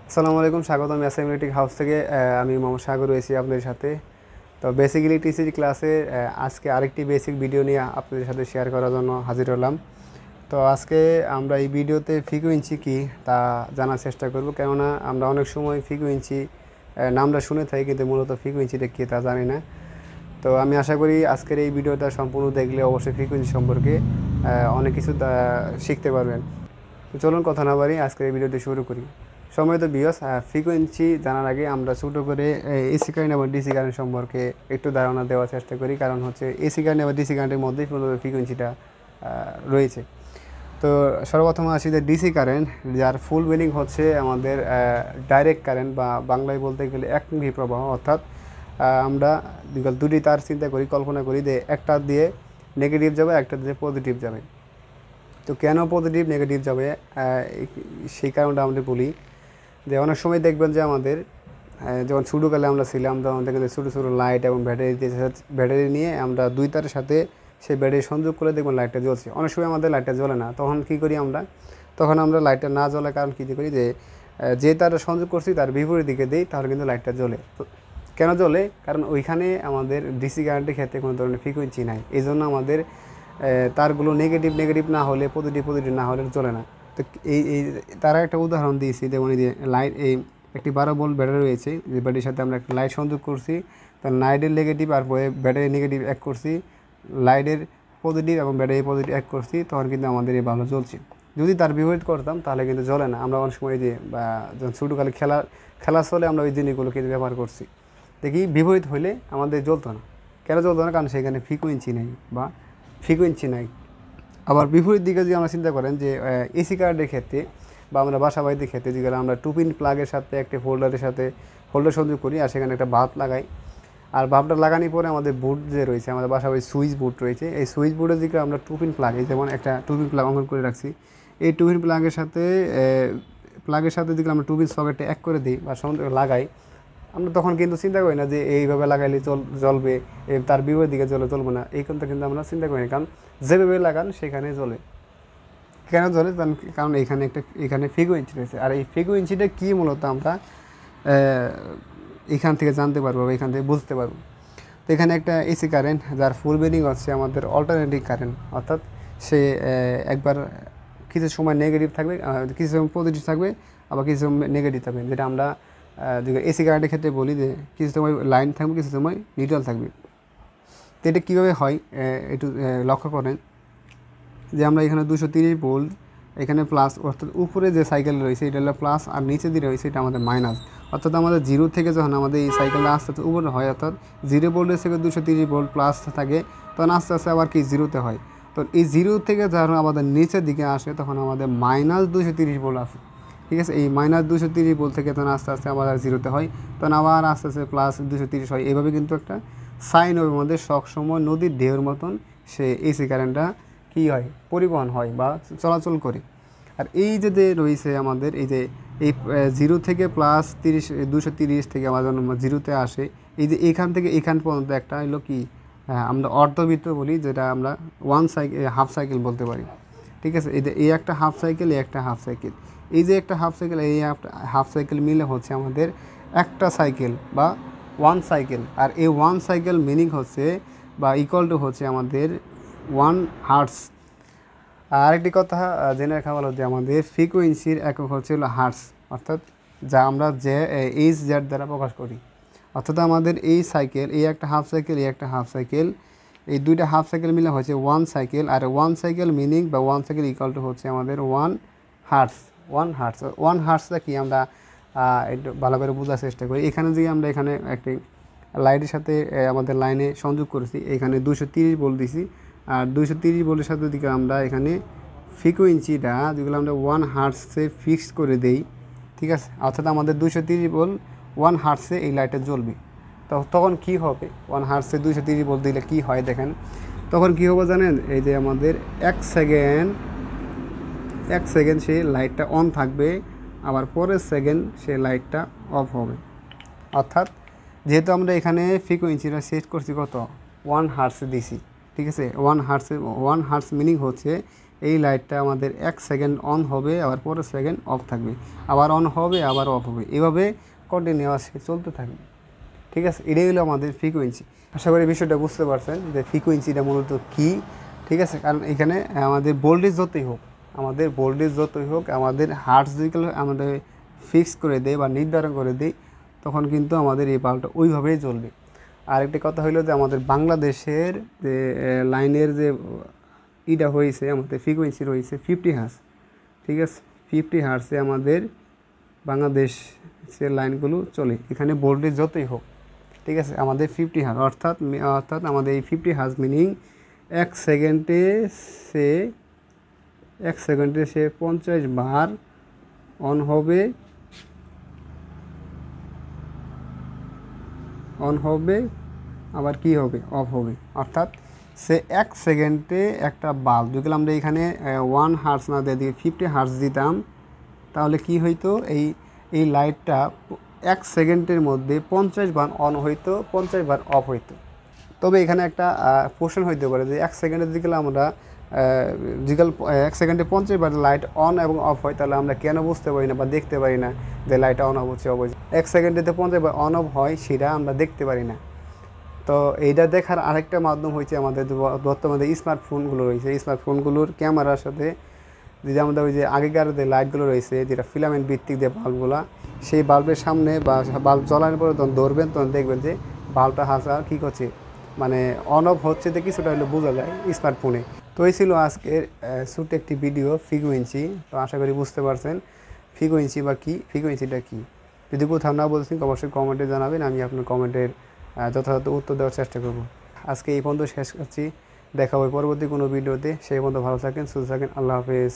আসসালামু আলাইকুম, স্বাগতম অ্যাসাইমেটিক হাউস থেকে। আমি মোহাম্মদ সাগর রয়েছি আপনাদের সাথে। তো বেসিক্যালি টিসিজি ক্লাসে আজকে আরেকটি বেসিক ভিডিও নিয়ে আপনাদের সাথে শেয়ার করার জন্য হাজির হলাম। তো আজকে আমরা এই ভিডিওতে ফ্রিকোয়েন্সি কী তা জানার চেষ্টা করব, কেননা আমরা অনেক সময় ফ্রিকোয়েন্সি নামটা শুনে থাকি, কিন্তু মূলত ফ্রিকোয়েন্সিটা কী তা জানি না। তো আমি আশা করি আজকের এই ভিডিওটা সম্পূর্ণ দেখলে অবশ্যই ফ্রিকোয়েন্সি সম্পর্কে অনেক কিছু শিখতে পারবেন। তো চলুন কথা না বাড়ি আজকের এই ভিডিওটি শুরু করি। সম্মানিত ভিউয়ার্স, ফ্রিকোয়েন্সি জানার আগে আমরা ছোটো করে এসি কারেন্ট এবং ডিসি কারেন্ট সম্পর্কে একটু ধারণা দেওয়ার চেষ্টা করি, কারণ হচ্ছে এসি কারেন্ট এবং ডিসি কারেন্টের মধ্যেই ফ্রিকোয়েন্সিটা রয়েছে। তো সর্বপ্রথম আসি যে ডিসি কারেন্ট, যার ফুল মিনিং হচ্ছে আমাদের ডাইরেক্ট কারেন্ট, বা বাংলায় বলতে গেলে একমুখী প্রবাহ। অর্থাৎ আমরা দুটি তার চিন্তা করি, কল্পনা করি যে একটা দিয়ে নেগেটিভ যাবে, একটা দিয়ে পজিটিভ যাবে। তো কেন পজিটিভ নেগেটিভ যাবে সেই কারণটা আমরা বলি যে অনেক সময় দেখবেন যে আমাদের যখন ছোটোকালে আমরা ছিলাম, তখন দেখবেন যে ছোটো ছোটো লাইট এবং ব্যাটারি নিয়ে আমরা দুই তারের সাথে সেই ব্যাটারি সংযোগ করে দেখবেন লাইটটা জ্বলছে। অনেক সময় আমাদের লাইটটা জ্বলে না, তখন কী করি আমরা? তখন আমরা লাইটটা না জ্বলার কারণ কী করি, যে তারটা সংযোগ করছি তার বিপরীত দিকে দিই, তাহলে কিন্তু লাইটটা জ্বলে। তো কেন জ্বলে? কারণ ওইখানে আমাদের ডিসি কারেন্টের ক্ষেত্রে কোনো ধরনের ফ্রিকোয়েন্সি নাই, এই জন্য আমাদের তারগুলো নেগেটিভ না হলে, পজিটিভ না হলে জ্বলে না। তো এই তারা একটা উদাহরণ দিয়েছি, যেমন এই যে লাইট, এই একটি 12 ভোল্ট ব্যাটারি রয়েছে, যে ব্যাটারির সাথে আমরা একটা লাইট সংযোগ করছি, তার লাইটের নেগেটিভ আর ব্যাটারি নেগেটিভ এক করছি, লাইটের পজিটিভ এবং ব্যাটারি পজিটিভ এক করছি, তখন কিন্তু আমাদের এই ভালো জ্বলছে। যদি তার বিপরীত করতাম তাহলে কিন্তু জ্বলে না। আমরা অনেক সময় যে বা যখন ছোটোকালে খেলা চলে আমরা ওই জিনিসগুলোকে ব্যবহার করছি, দেখি বিপরীত হইলে আমাদের জ্বলতো না। কেন জ্বলতো না? কারণ সেখানে ফ্রিকোয়েন্সি নাই। আবার বিপরীত দিকে যদি আমরা চিন্তা করেন যে এসি কারেন্টের ক্ষেত্রে বা আমরা বাসা বাড়ির ক্ষেত্রে, যেগুলো আমরা 2 পিন প্লাগের সাথে একটি হোল্ডার সংযোগ করি, আর সেখানে একটা বাল্ব লাগাই, আর বাল্বটা লাগানোর পরে আমাদের বোর্ড যে রয়েছে, আমাদের বাসা বাড়ির সুইচ বোর্ড রয়েছে, এই সুইচ বোর্ডের দিকে আমরা 2 পিন প্লাগ, যেমন একটা 2 পিন প্লাগ অঙ্কন করে রাখছি, এই 2 পিন প্লাগের সাথে দিকে আমরা 2 পিন সকেটটা এক করে দিই বা লাগাই। আমরা তখন কিন্তু চিন্তা করি না যে এইভাবে লাগাইলে জ্বলবে, তার বিপরীত দিকে জ্বলবে না, এই কথা কিন্তু আমরা চিন্তা করি না, কারণ যেভাবে লাগান সেখানে জ্বলে। কেন জ্বলে? কারণ এখানে ফ্রিকোয়েন্সি রয়েছে। আর এই ফ্রিকোয়েন্সিটা কী মূলত আমরা এখান থেকে জানতে পারবো, এখান থেকে বুঝতে পারবো। তো এখানে একটা এসি কারেন্ট, যার ফুল মিনিং হচ্ছে আমাদের অল্টারনেটিং কারেন্ট। অর্থাৎ সে একবার কিছু সময় নেগেটিভ থাকবে, কিছু সময় পজিটিভ থাকবে, আবার কিছু সময় নেগেটিভ থাকবে, যেটা আমরা এসি কারেন্টের ক্ষেত্রে বলি যে কিছু সময় লাইন থাকবে, কিছু সময় নিউট্রাল থাকবে। তো এটা কীভাবে হয় একটু লক্ষ্য করেন যে আমরা এখানে 230 ভোল্ট, এখানে প্লাস, অর্থাৎ উপরে যে সাইকেল রয়েছে এটা হলো প্লাস, আর নিচে দিয়ে রয়েছে এটা আমাদের মাইনাস। অর্থাৎ আমাদের জিরো থেকে যখন আমাদের এই সাইকেলটা আস্তে আস্তে উপরে হয়, অর্থাৎ 0 ভোল্টের থেকে 230 ভোল্ট প্লাস থাকে, তখন আস্তে আস্তে আবার কি জিরোতে হয়। তো এই জিরো থেকে যখন আমাদের নিচের দিকে আসে, তখন আমাদের -230 ভোল্ট আসে। ঠিক আছে, এই -230 ভোল্ট থেকে তখন আস্তে আস্তে আবার জিরোতে হয়, তখন আবার আস্তে আস্তে +230 হয়। এইভাবে কিন্তু একটা সাইন ওয়েভের মধ্যে সবসময় নদীর ঢেউর মতন সে এসি কারেন্টটা কী হয়, পরিবহন হয় বা চলাচল করে। আর এই যে রয়েছে আমাদের এই যে এই 0 থেকে +30, 230 থেকে আমাদের জিরোতে আসে, এই যে এখান থেকে এখান পর্যন্ত একটা হলো কি, আমরা অর্ধবৃত্ত বলি, যেটা আমরা হাফ সাইকেল বলতে পারি। ঠিক আছে, এই একটা হাফ সাইকেল, এই একটা হাফ সাইকেল, এই যে একটা হাফ সাইকেল, এই হাফ সাইকেল মিলে হচ্ছে আমাদের একটা সাইকেল বা 1 সাইকেল। আর এই 1 সাইকেল মিনিং হচ্ছে বা ইকুয়াল টু হচ্ছে আমাদের 1 হার্টস। আরেকটি কথা জেনে রাখা ভালো যে আমাদের ফ্রিকোয়েন্সির একক হচ্ছে হলো হার্টস, অর্থাৎ যা আমরা Hz দ্বারা প্রকাশ করি। অর্থাৎ আমাদের এই সাইকেল, এই একটা হাফ সাইকেল, এই একটা হাফ সাইকেল, এই দুইটা হাফ সাইকেল মিলে হচ্ছে 1 সাইকেল। আর 1 সাইকেল মিনিং বা 1 সাইকেল ইকুয়াল টু হচ্ছে আমাদের 1 হার্টস। 1 হার্টসটা কি আমরা একটু ভালো করে বোঝার চেষ্টা করি। এখানে যে আমরা এখানে একটি লাইটের সাথে আমাদের লাইনে সংযোগ করেছি, এখানে 230 ভোল্ট দিছি, আর 230 ভোল্টের সাথে দিকে আমরা এখানে ফ্রিকোয়েন্সিটা যেগুলো আমরা 1 হার্টসে ফিক্সড করে দেই। ঠিক আছে, অর্থাৎ আমাদের 230 ভোল্ট 1 হার্টসে এই লাইটটা জ্বলবে। তো তখন কি হবে? 1 হার্টসে 230 ভোল্ট দিলে কি হয় দেখেন। তখন কি হবে জানেন? এই যে আমাদের 1 সেকেন্ড সেই লাইটটা অন থাকবে, আবার পরের সেকেন্ড সেই লাইটটা অফ হবে। অর্থাৎ যেহেতু আমরা এখানে ফ্রিকোয়েন্সিটা সেট করছি কত, 1 হার্টসে দিছি। ঠিক আছে, 1 হার্টস মিনিং হচ্ছে এই লাইটটা আমাদের 1 সেকেন্ড অন হবে, আবার পরের সেকেন্ড অফ থাকবে, আবার অন হবে, আবার অফ হবে, এভাবে কন্টিনিউয়াসলি চলতে থাকবে। ঠিক আছে, এটাই হলো আমাদের ফ্রিকোয়েন্সি। আশা করি বিষয়টা বুঝতে পারছেন যে ফ্রিকোয়েন্সিটা মূলত কী। ঠিক আছে, কারণ এখানে আমাদের ভোল্টেজ যতই হোক, আমাদের হার্টস যেগুলো আমাদের ফিক্স করে দেয় বা নির্ধারণ করে দেয়, তখন কিন্তু আমাদের এই বাল্বটা ওইভাবেই জ্বলবে। আরেকটি কথা হইলো যে আমাদের বাংলাদেশের যে লাইনের যে ইটা হয়েছে, আমাদের ফ্রিকোয়েন্সি রয়েছে 50 হার্জ। ঠিক আছে, 50 হার্জে আমাদের বাংলাদেশের লাইনগুলো চলে। এখানে ভোল্টেজ যতই হোক, ঠিক আছে, আমাদের 50 হার্জ অর্থাৎ আমাদের এই 50 হার্জ মিনিং 1 সেকেন্ডে সে 50 বার অন হবে, আবার কি হবে, অফ হবে। অর্থাৎ সে 1 সেকেন্ডে একটা বাল্ব, যেগুলো আমরা এখানে 1 হার্জ না দিয়ে 50 হার্জ দিতাম, তাহলে কি হইতো, এই লাইটটা 1 সেকেন্ডের মধ্যে 50 বার অন হইতো, 50 বার অফ হইতো। তবে এখানে একটা প্রশ্ন হইতে পারে যে 1 সেকেন্ডের দিকে আমরা 1 সেকেন্ডে 50 বার লাইট অন এবং অফ হয়, তাহলে আমরা কেন বুঝতে পারি না বা দেখতে পারি না যে লাইটটা অন অফ হচ্ছে, অবশ্যই 1 সেকেন্ডেতে 50 বার অন অফ হয়, সেটা আমরা দেখতে পারি না। তো এইটা দেখার আরেকটা মাধ্যম হচ্ছে আমাদের বর্তমানে স্মার্টফোনগুলো রয়েছে। স্মার্টফোনগুলোর ক্যামেরার সাথে যদি আমাদের ওই যে আগেকার যে লাইটগুলো রয়েছে, যেটা ফিলামেন্ট ভিত্তিক যে বাল্বগুলো, সেই বাল্বের সামনে বা বাল্ব জ্বলানোর পরে যখন ধরবেন, তখন দেখবেন যে বাল্বটা হালকা কী করছে, মানে অন অফ হচ্ছে, যে কিছুটা হলে বোঝা যায় স্মার্টফোনে। তো এই ছিল আজকের ছোট্ট একটি ভিডিও ফ্রিকোয়েন্সি। তো আশা করি বুঝতে পারছেন ফ্রিকোয়েন্সিটা কী। যদি কোথাও না বলছেন অবশ্যই কমেন্টে জানাবেন, আমি আপনার কমেন্টের যথাযথ উত্তর দেওয়ার চেষ্টা করব। আজকে এই পর্যন্ত শেষ করছি, দেখা হবে পরবর্তী কোনো ভিডিওতে। সেই পর্যন্ত ভালো থাকেন, সুস্থ থাকেন, আল্লাহ হাফেজ।